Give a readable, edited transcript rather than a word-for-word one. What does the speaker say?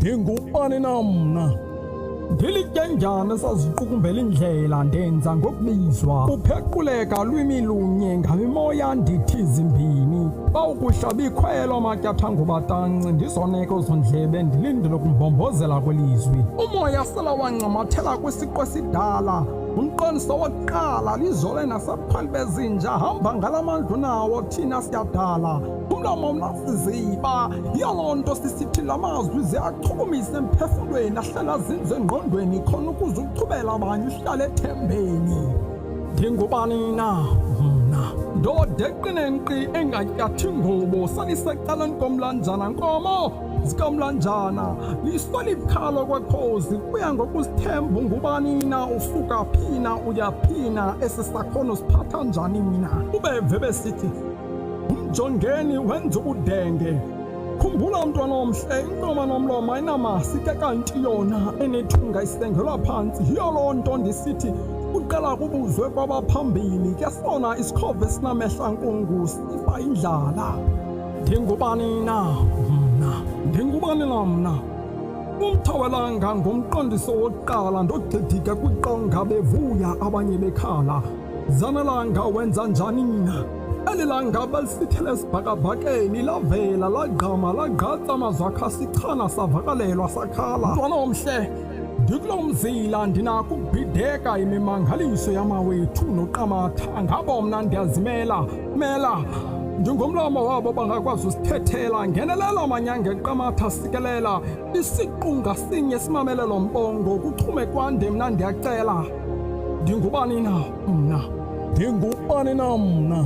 Ndingubani na mna? Ndilityenjana saziqukumbela indlela ndenza ngokubizwa kuphequleka lwimi lunye ngamimoya ndithi zimbini bawukuhlaba ikhwelo matyatha ngobatanci ndizoneko zondlebe ndilindele kumbombozela kwelizwi umoya sela wancamathela kwisiqu esidala umqoniso wokuqala lizole nasebukhweli bezinja hamba ngalamandlu nawo thina siyadala umlomo mnasiziba yaloo nto sisithi la mazwi ziyachukumisa emphefumlweni ahlala zinze engqondweni khona ukuze uchubela abanye uhlale ethembeni. Ndingubani na mna? Ndoda eqinenkqi engatyathi ngobo salisecaleni komlanjana nkomo zikamlanjana lisolibukhalo kwekhozi kuya ngokuzithemba ungubani na usuka phina uyaphina esi sakhono siphatha njani mina ubeve besithi umjongeni wenza ubudenge khumbula mntwana omhle intoma nomlomo ayinamasi ke kanti yona enethunga isengelwa phantsi yiyo loo nto ndisithi uqala kubuzwe kwabaphambili ke sona isikhove sinamehla nkungu sifa indlala. Ndingubani na mna? Ndingubani na mna? Umthawelanga ngumqondiso wokuqala ndogxidika kwiqonga bevuya abanye bekhala zanelanga wenza njani na elilanga belisithele esibhakabhakeni lavela lagqama lagqatsa amazwakha sichana savakalelwa sakhala mntwana omhle ndikulo mzila ndinako ukubhideka imimangaliso yamawethu noqamatha ngabo mna ndiyazimela mela ndingumlomo wabo bangakwazi usithethela ngenelela amanyanga eqamatha sikelela isiqu ngasinye simamelelo mbongo kuchume kwande mna ndiyacela. Ndingubani na mna? Ndingubani na mna?